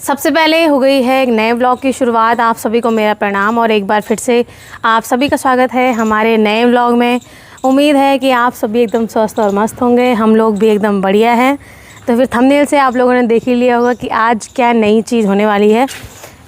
सबसे पहले हो गई है एक नए व्लॉग की शुरुआत। आप सभी को मेरा प्रणाम और एक बार फिर से आप सभी का स्वागत है हमारे नए व्लॉग में। उम्मीद है कि आप सभी एकदम स्वस्थ और मस्त होंगे, हम लोग भी एकदम बढ़िया हैं। तो फिर थंबनेल से आप लोगों ने देख ही लिया होगा कि आज क्या नई चीज़ होने वाली है।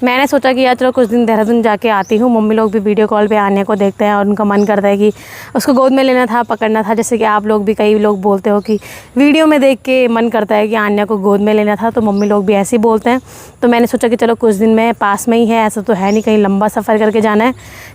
मैंने सोचा कि यार चलो कुछ दिन देहरादून जाके आती हूँ। मम्मी लोग भी वीडियो कॉल पे आने को देखते हैं और उनका मन करता है कि उसको गोद में लेना था, पकड़ना था। जैसे कि आप लोग भी कई लोग बोलते हो कि वीडियो में देख के मन करता है कि आन्या को गोद में लेना था, तो मम्मी लोग भी ऐसे ही बोलते हैं। तो मैंने सोचा कि चलो कुछ दिन में पास में ही है, ऐसा तो है नहीं कहीं लंबा सफ़र करके जाना है,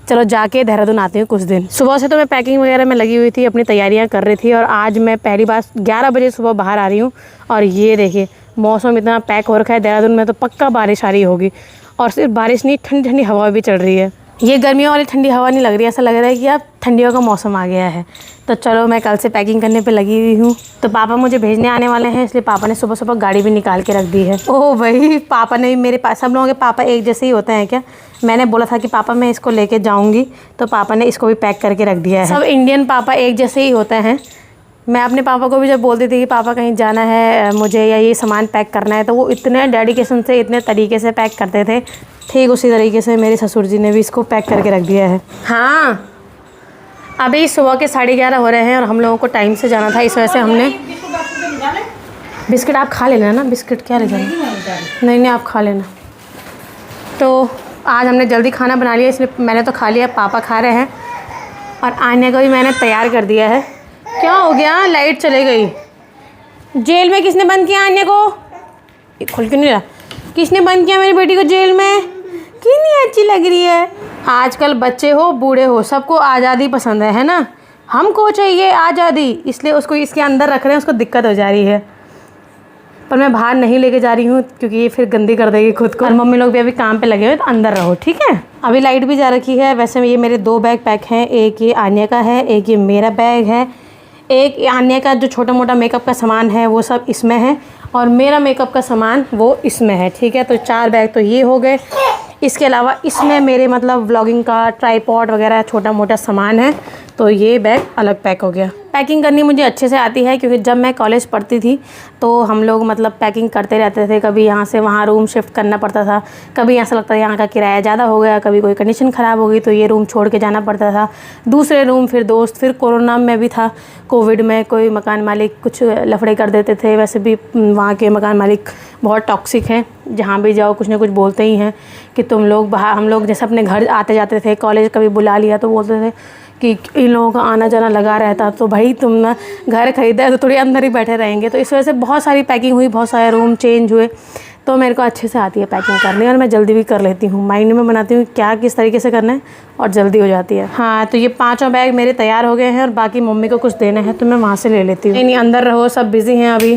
चलो जाके देहरादून आती हूँ कुछ दिन। सुबह से तो मैं पैकिंग वगैरह में लगी हुई थी, अपनी तैयारियाँ कर रही थी और आज मैं पहली बार 11 बजे सुबह बाहर आ रही हूँ। और ये देखिए मौसम इतना पैक हो रखा है, देहरादून में तो पक्का बारिश आ रही होगी। और सिर्फ बारिश नहीं, ठंडी ठंडी हवा भी चल रही है। ये गर्मियों वाली ठंडी हवा नहीं लग रही, ऐसा लग रहा है कि अब ठंडियों का मौसम आ गया है। तो चलो मैं कल से पैकिंग करने पे लगी हुई हूँ। तो पापा मुझे भेजने आने वाले हैं, इसलिए पापा ने सुबह सुबह गाड़ी भी निकाल के रख दी है। ओह भाई, पापा ने मेरे पास, सब लोगों के पापा एक जैसे ही होते हैं क्या? मैंने बोला था कि पापा मैं इसको लेके जाऊँगी, तो पापा ने इसको भी पैक करके रख दिया है। सब इंडियन पापा एक जैसे ही होते हैं। मैं अपने पापा को भी जब बोलती थी कि पापा कहीं जाना है मुझे या ये सामान पैक करना है, तो वो इतने डेडिकेशन से, इतने तरीके से पैक करते थे। ठीक उसी तरीके से मेरे ससुर जी ने भी इसको पैक करके रख दिया है। हाँ, अभी सुबह के 11:30 हो रहे हैं और हम लोगों को टाइम से जाना था, इस वजह से हमने बिस्किट आप खा लेना ना। बिस्किट क्या ले जाना? नहीं आप खा लेना। तो आज हमने जल्दी खाना बना लिया, इसलिए मैंने तो खा लिया, पापा खा रहे हैं। और आने को भी मैंने तैयार कर दिया है। क्या हो गया? लाइट चले गई। जेल में किसने बंद किया आन्या को? खुल क्यों नहीं रहा? किसने बंद किया मेरी बेटी को जेल में? कितनी अच्छी लग रही है। आजकल बच्चे हो बूढ़े हो, सबको आज़ादी पसंद है ना? हमको चाहिए आज़ादी, इसलिए उसको इसके अंदर रख रहे हैं, उसको दिक्कत हो जा रही है। पर मैं बाहर नहीं लेके जा रही हूँ क्योंकि ये फिर गंदी कर देगी खुद को। और मम्मी लोग भी अभी काम पे लगे हुए, तो अंदर रहो, ठीक है? अभी लाइट भी जा रखी है। वैसे ये मेरे 2 बैग पैक हैं, एक ये आन्या का है, एक ये मेरा बैग है। एक आन्या का जो छोटा मोटा मेकअप का सामान है वो सब इसमें है, और मेरा मेकअप का सामान वो इसमें है, ठीक है? तो 4 बैग तो ये हो गए। इसके अलावा इसमें मेरे मतलब व्लॉगिंग का ट्राईपॉड वगैरह छोटा मोटा सामान है, तो ये बैग अलग पैक हो गया। पैकिंग करनी मुझे अच्छे से आती है क्योंकि जब मैं कॉलेज पढ़ती थी तो हम लोग मतलब पैकिंग करते रहते थे। कभी यहाँ से वहाँ रूम शिफ्ट करना पड़ता था, कभी ऐसा लगता था यहाँ का किराया ज़्यादा हो गया, कभी कोई कंडीशन ख़राब हो गई तो ये रूम छोड़ के जाना पड़ता था, दूसरे रूम फिर दोस्त। फिर कोरोना में भी था, कोविड में कोई मकान मालिक कुछ लफड़े कर देते थे। वैसे भी वहाँ के मकान मालिक बहुत टॉक्सिक हैं, जहाँ भी जाओ कुछ ना कुछ बोलते ही हैं कि तुम लोग बाहर। हम लोग जैसे अपने घर आते जाते थे, कॉलेज कभी बुला लिया तो बोलते थे कि इन लोगों का आना जाना लगा रहता, तो भाई तुम ना घर ख़रीदा है तो थोड़ी अंदर ही बैठे रहेंगे। तो इस वजह से बहुत सारी पैकिंग हुई, बहुत सारे रूम चेंज हुए। तो मेरे को अच्छे से आती है पैकिंग करनी और मैं जल्दी भी कर लेती हूँ। माइंड में बनाती हूँ क्या किस तरीके से करना है और जल्दी हो जाती है। हाँ, तो ये 5 बैग मेरे तैयार हो गए हैं और बाकी मम्मी को कुछ देना है तो मैं वहाँ से ले लेती हूँ। नहीं अंदर रहो, सब बिज़ी हैं अभी।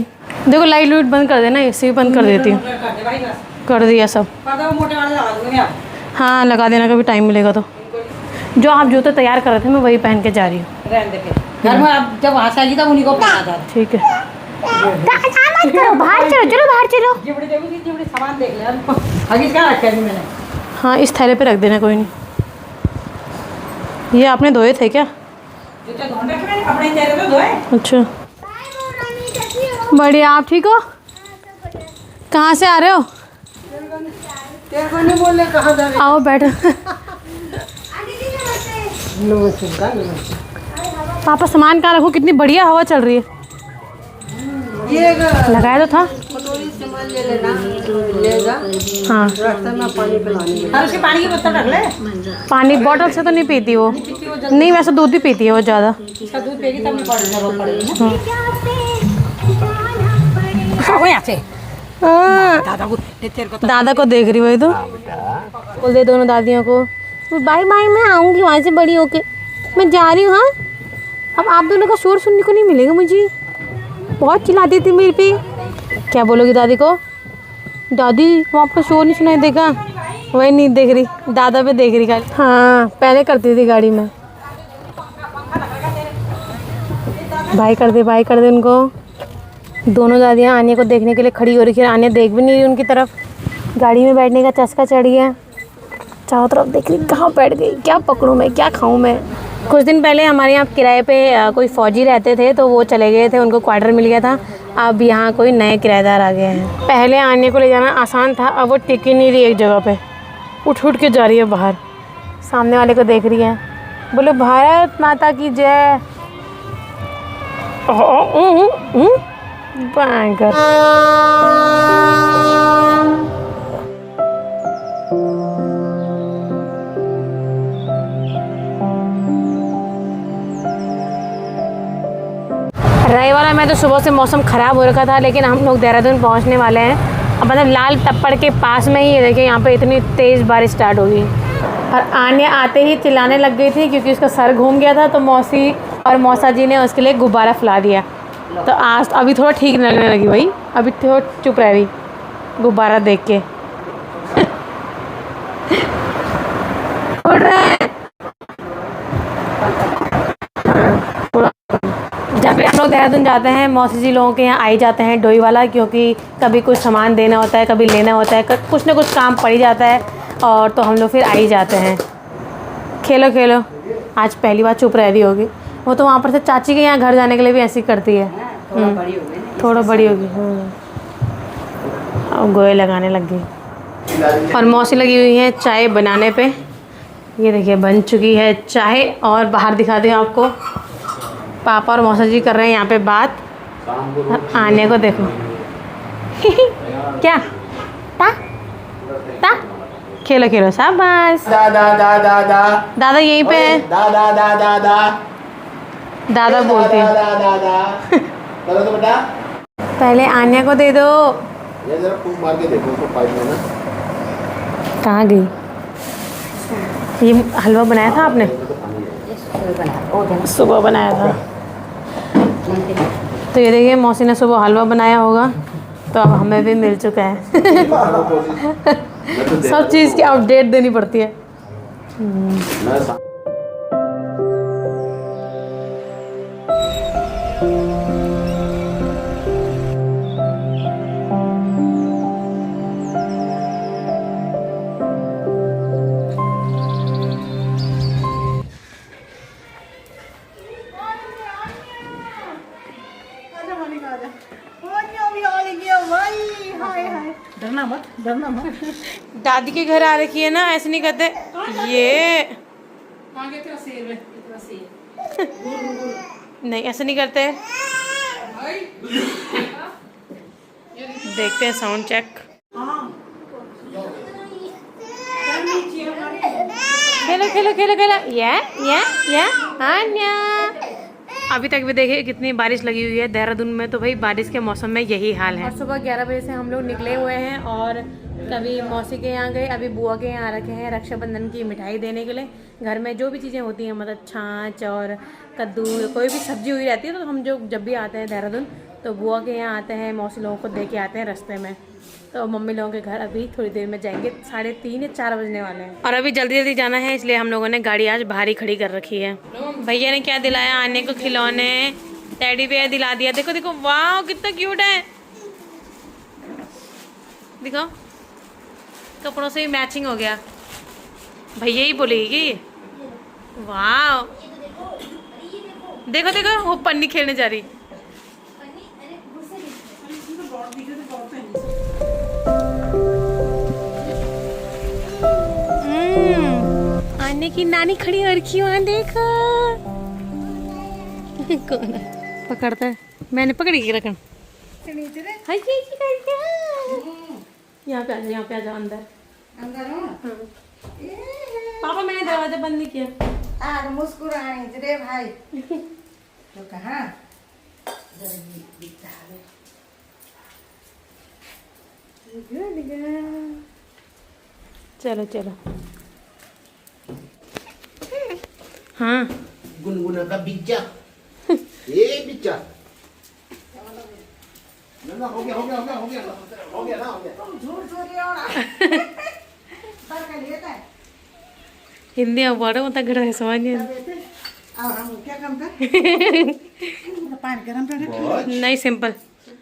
देखो लाइट लूट बंद कर देना, AC भी बंद कर देती हूँ। कर दिया सब। हाँ लगा देना कभी टाइम मिलेगा तो। जो आप जूते तैयार कर रहे थे मैं वही पहन के जा रही हूँ। घर में आप जब वहाँ से आई तब उन्हीं को पहना था। ठीक है, बाहर चलो, चलो बाहर चलो। जिबड़ी सामान देख लिया। हगीज कहाँ रखा है मैंने? हाँ इस थैले पे रख देना, कोई नहीं। ये आपने धोए थे क्या? जूते धोने रखे मैंने, अपने चेहरे पे धोए। अच्छा बढ़िया। आप ठीक हो? कहाँ से आ रहे हो? तेरे को नहीं बोले कहाँ जा रहे? आओ बैठो। पापा सामान कहाँ रखो? कितनी बढ़िया हवा चल रही है। ये लगाया तो था। सामान ले लेना, लेगा। हाँ रास्ते में पानी पिलाने। और उसके पानी की बोतल रख ले। पानी बॉटल से तो नहीं पीती वो। नहीं वैसे दूध ही पीती है वो ज़्यादा। इसका दूध पेगी तब नहीं पड़ेगी ना। हाँ यहाँ से दादा को देख रही वही तो। बोल दे दोनों दादियों को बाय बाय, मैं आऊँगी वहाँ से बड़ी होके, मैं जा रही हूँ। हाँ अब आप दोनों का शोर सुनने को नहीं मिलेगा मुझे। बहुत चिल्लाती थी मेरे पे। क्या बोलोगी दादी को? दादी वो आपका शोर नहीं सुनाई देगा? वही नहीं देख रही, दादा पे देख रही खाली। हाँ पहले करती थी गाड़ी में। भाई कर दे उनको। दोनों दादियाँ आन्या को देखने के लिए खड़ी हो रही है। आन्या देख भी नहीं रही उनकी तरफ। गाड़ी में बैठने का चस्का चढ़ गया, चारों तरफ देख रही कहाँ बैठ गई, क्या पकड़ूँ मैं, क्या खाऊँ मैं। कुछ दिन पहले हमारे यहाँ किराए पे कोई फ़ौजी रहते थे, तो वो चले गए थे, उनको क्वार्टर मिल गया था। अब यहाँ कोई नए किराएदार आ गए हैं। पहले आने को ले जाना आसान था, अब वो टिक ही नहीं रही एक जगह पे, उठ उठ के जा रही है बाहर, सामने वाले को देख रही है। बोलो भारत माता की जय। भयंकर। रही वाला मैं तो सुबह से मौसम ख़राब हो रखा था, लेकिन हम लोग देहरादून पहुंचने वाले हैं। अब मतलब लाल टप्पड़ के पास में ही देखिए यहाँ पे इतनी तेज़ बारिश स्टार्ट हो गई। और आन्या आते ही चिल्लाने लग गई थी क्योंकि उसका सर घूम गया था, तो मौसी और मौसा जी ने उसके लिए गुब्बारा फैला दिया। तो आज अभी थोड़ा ठीक लगने लगी भाई, अभी थोड़ा चुप रह रही गुब्बारा देख के। उड़ रहा है। जब हम लोग देहरादून जाते हैं मौसी जी लोगों के यहाँ आ ही जाते हैं डोई वाला, क्योंकि कभी कुछ सामान देना होता है, कभी लेना होता है, कुछ ना कुछ काम पड़ ही जाता है, और तो हम लोग फिर आ ही जाते हैं। खेलो खेलो, आज पहली बार चुप रह रही होगी। वो तो वहाँ पर से चाची के यहाँ घर जाने के लिए भी ऐसी करती है। थोड़ा बड़ी होगी। और गोए लगाने लग गई। और मौसी लगी हुई है चाय बनाने पे। ये देखिए बन चुकी है चाय। और बाहर दिखा दें आपको, पापा और मौसा जी कर रहे हैं यहाँ पे बात। और आने को देखो। क्या ता ता खेलो खेलो शाबाश। दादा यहीं पे है। दादा बोलती है। पहले आन्या को दे दो। ये जरा फूंक मार के देखो उसको पाइप में ना। कहाँ गई? ये हलवा बनाया था आपने? सुबह बनाया था। तो ये देखिए मौसी ने सुबह हलवा बनाया होगा, तो अब हमें भी मिल चुका है। सब चीज़ की अपडेट देनी पड़ती है। डरना मत, डरना मत। दादी के घर आ रखी है ना, ऐसे नहीं कहते ये। नहीं ऐसे नहीं करते। देखते हैं साउंड चेक। खेलो खेलो खेलो खेलो। या आन्या। अभी तक भी देखिए कितनी बारिश लगी हुई है देहरादून में, तो भाई बारिश के मौसम में यही हाल है। और सुबह 11 बजे से हम लोग निकले हुए हैं, और कभी मौसी के यहाँ गए, अभी बुआ के यहाँ रखे हैं रक्षाबंधन की मिठाई देने के लिए। घर में जो भी चीज़ें होती हैं, मतलब छाछ और कद्दू, कोई भी सब्जी हुई रहती है, तो हम जो जब भी आते हैं देहरादून तो बुआ के यहाँ आते हैं, मौसी लोगों को दे के आते हैं रास्ते में। तो मम्मी लोगों के घर अभी थोड़ी देर में जाएंगे, 3:30 या 4 बजने वाले हैं। और अभी जल्दी जल्दी जाना है, इसलिए हम लोगों ने गाड़ी आज बाहर ही खड़ी कर रखी है। भैया ने क्या दिलाया आने को? खिलौने, टेडी बेयर दिला दिया। देखो देखो, वाह कितना क्यूट है। देखो कपड़ों से भी मैचिंग हो गया। भैया ही बोलेगी। वाह देखो देखो, वो पन्नी खेलने जा रही। आने की नानी खड़ी हो रखी है, देखो। कौन है? पकड़ता है, मैंने पकड़ी की रखन। यहाँ पे आ जाओ, यहाँ पे आ जाओ अंदर। पापा मैंने दरवाजा बंद नहीं किया। मुस्कुराए रे भाई। तो कहाँ चलो चलो। हाँ गुनगुना का बिच्चा। ये बिच्चा ना हो गया हो गया हो गया हो गया हो गया ना हो गया। झूठ चोरी और कर लेता है। हिंदी में पढ़ो मत घर समझ नहीं। और हम क्या काम कर? पानी गरम कर। नहीं सिंपल।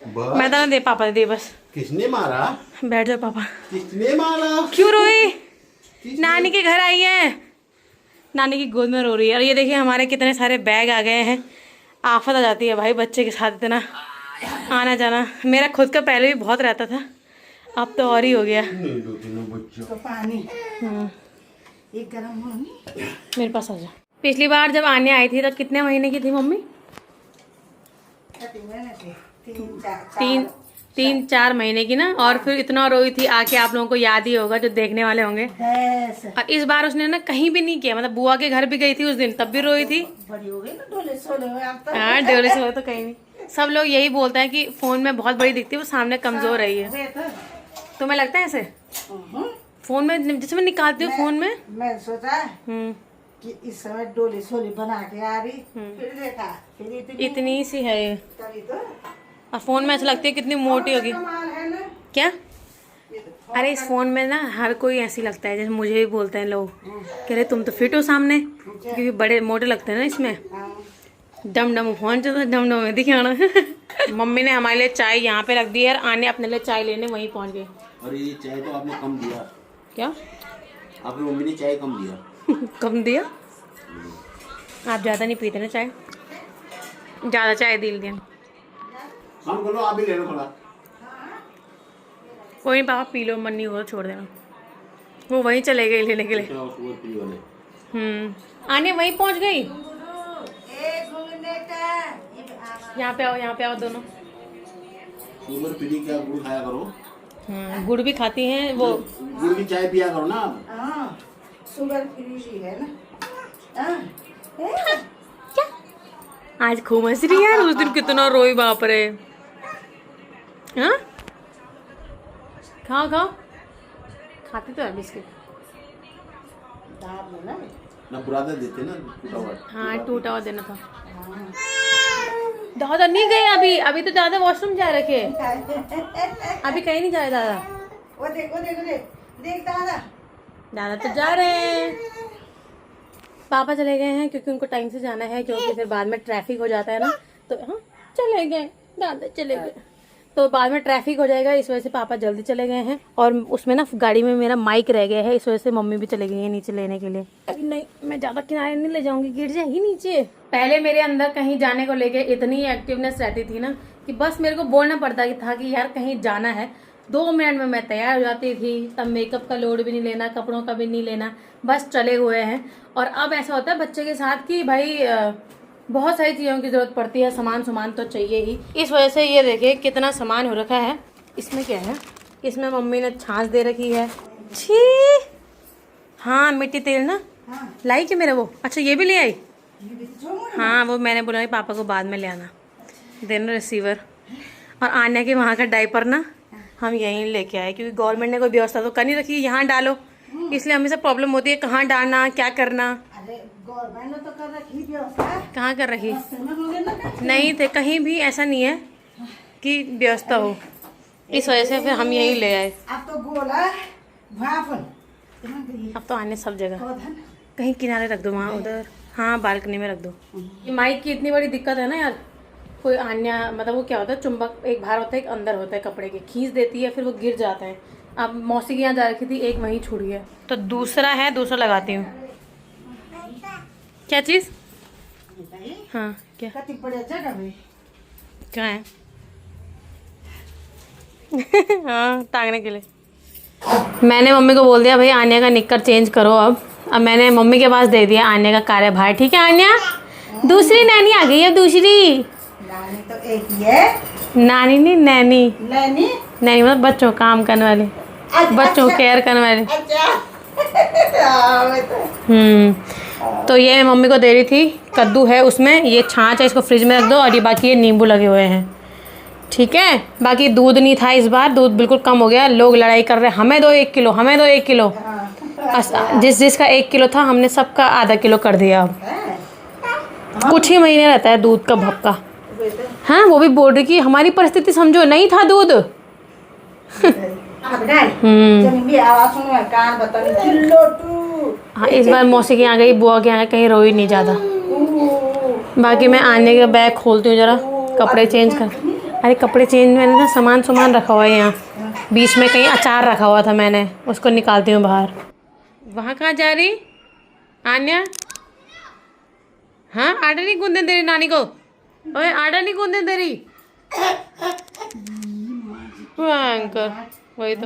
मैं तो दे, पापा दे बस। किसने मारा? बैठ जाओ पापा। किसने मारा? क्यों रोई? नानी के घर आई है, नानी की गोद में रो रही है। और ये देखिए हमारे कितने सारे बैग आ गए हैं। आफत आ जाती है भाई बच्चे के साथ इतना। आना जाना मेरा खुद का पहले भी बहुत रहता था, अब तो और ही हो गया। तो पानी एक गरम होनी मेरे पास आ जा। पिछली बार जब आने आई थी तब कितने महीने की थी मम्मी? 3-4 महीने की ना। और फिर इतना रोई थी आके, आप लोगों को याद ही होगा जो देखने वाले होंगे। और इस बार उसने ना कहीं भी नहीं किया, मतलब बुआ के घर भी गई थी उस दिन, तब भी रोई थी। बड़ी हो गई ना, डोले सोले हुए आप तो। हाँ डोले से तो कहीं नहीं। सब लोग यही बोलते हैं कि फोन में बहुत बड़ी दिखती है, वो सामने कमजोर रही है। तुम्हें लगता है ऐसे? फोन में जैसे मैं निकालती हूँ फोन में, मैं सोचा कि इस समय डोले सोले बना के आ रही, फिर देखा फिर इतनी सी है ये। तभी तो और फोन में ऐसा लगती है कितनी मोटी होगी। कमाल है ना। क्या? अरे इस फोन में ना हर कोई ऐसी लगता है, जैसे मुझे भी बोलते हैं लोग, कह रहे तुम तो फिट हो सामने, क्योंकि बड़े मोटे लगते हैं ना इसमें। डम डम फोन जो डम डम में दिखाना। मम्मी ने हमारे लिए चाय यहाँ पे रख दी है, आने अपने लिए चाय लेने वहीं पहुँच गए। और ये चाय तो आपने कम दिया। क्या? आपकी मम्मी ने चाय कम दिया। कम दिया? आप ज़्यादा नहीं पीते ना चाय, ज़्यादा चाय दिल दिया। हम बोलो आप भी ले लो थोड़ा। कोई नहीं पापा पी लो, मन नहीं होगा छोड़ देना। वो वहीं चले गए लेने के लिए। आने वहीं पहुंच गई। यहाँ पे आओ, यहाँ पे आओ दोनों। शुगर पीने क्या, गुड़ खाया करो। गुड़ भी खाती हैं वो। गुड़ की चाय पिया करो ना। शुगर फ्री है ना। क्या? आज खूब हंस रही है यार, उस दिन कितना रोई बाप रे। हाँ खाओ खाओ, खाती तो है बिस्किट। ना बुरादा देते ना टूटा हुआ। हाँ टूटा हुआ देना था। दादा नहीं गए अभी, अभी तो दादा वॉशरूम जा रखे, अभी कहीं नहीं जा रहे दादा। वो देख वो देख देख देख दादा। दादा तो जा रहे हैं, पापा चले गए हैं क्योंकि उनको टाइम से जाना है, क्योंकि फिर बाद में ट्रैफिक हो जाता है ना। तो हाँ चले गए, दादा चले गए तो बाद में ट्रैफिक हो जाएगा, इस वजह से पापा जल्दी चले गए हैं। और उसमें ना गाड़ी में मेरा माइक रह गया है, इस वजह से मम्मी भी चले गई है नीचे लेने के लिए। अभी नहीं, मैं ज़्यादा किनारे नहीं ले जाऊंगी, गिर जाएगी नीचे। पहले मेरे अंदर कहीं जाने को लेके इतनी एक्टिवनेस रहती थी ना कि बस मेरे को बोलना पड़ता था कि यार कहीं जाना है, 2 मिनट में मैं तैयार हो जाती थी। तब मेकअप का लोड भी नहीं लेना, कपड़ों का भी नहीं लेना, बस चले हुए हैं। और अब ऐसा होता है बच्चे के साथ कि भाई बहुत सारी चीज़ों की ज़रूरत पड़ती है, सामान तो चाहिए ही। इस वजह से ये देखिए कितना सामान हो रखा है। इसमें क्या है, इसमें मम्मी ने छाछ दे रखी है। छी हाँ मिट्टी तेल ना लाई कि मेरा वो। अच्छा ये भी ले आई। हाँ वो मैंने बोला पापा को बाद में ले आना, देना रिसीवर। और आन्या के वहाँ का डायपर ना हम यहीं लेके आए, क्योंकि गवर्नमेंट ने कोई व्यवस्था तो कर नहीं रखी यहाँ डालो, इसलिए हमें सब प्रॉब्लम होती है कहाँ डालना क्या करना। अरे गवर्नमेंट ने तो कर रखी व्यवस्था। कहाँ कर रखी? नहीं थे कहीं भी, ऐसा नहीं है कि व्यवस्था हो, इस वजह से फिर हम यहीं ले आए। अब तो गोला भाफन, अब तो आने सब जगह, कहीं किनारे रख दो वहाँ उधर, हाँ बालकनी में रख दो। ये माइक की इतनी बड़ी दिक्कत है ना यार, कोई आन्या मतलब वो क्या होता है, चुंबक एक बाहर होता है एक अंदर होता है कपड़े के, खींच देती है फिर वो गिर जाता है। अब मौसी के यहाँ जा रखी थी, एक वहीं छूट गया, तो दूसरा है, दूसरा लगाती हूँ। क्या चीज़? हाँ क्या क्या है? हाँ टांगने के लिए। मैंने मम्मी को बोल दिया भाई आन्या का निक्कर चेंज करो। अब मैंने मम्मी के पास दे दिया आन्या का कार्यभार। ठीक है आन्या, दूसरी नैनी आ गई है, दूसरी नानी तो एक ही है। नानी नहीं नैनी, नैनी नहीं मतलब बच्चों काम करने वाले, बच्चों केयर करने वाले। तो ये मम्मी को दे रही थी, कद्दू है उसमें, ये छाछ है, इसको फ्रिज में रख दो। और ये बाकी ये नींबू लगे हुए हैं, ठीक है। बाकी दूध नहीं था इस बार, दूध बिल्कुल कम हो गया। लोग लड़ाई कर रहे हैं, हमें दो 1 किलो, हमें दो 1 किलो। जिसका 1 किलो था हमने सबका आधा किलो कर दिया। अब कुछ ही महीने रहता है दूध का भपका। हाँ वो भी बोल रही कि हमारी परिस्थिति समझो, नहीं था दूध। हाँ इस बार मौसी के यहाँ गई, बुआ के यहाँ कहीं रोई नहीं ज़्यादा। बाकी मैं आने के बैग खोलती हूँ जरा, कपड़े चेंज कर। अरे कपड़े चेंज, मैंने ना सामान रखा हुआ है यहाँ, बीच में कहीं अचार रखा हुआ था, मैंने उसको निकालती हूँ बाहर। वहाँ कहाँ जा रही आन्या? हाँ आटा नहीं गूंदने दे रही नानी को, ओए आटा नहीं गूंदने दे रही। भयंकर वही तो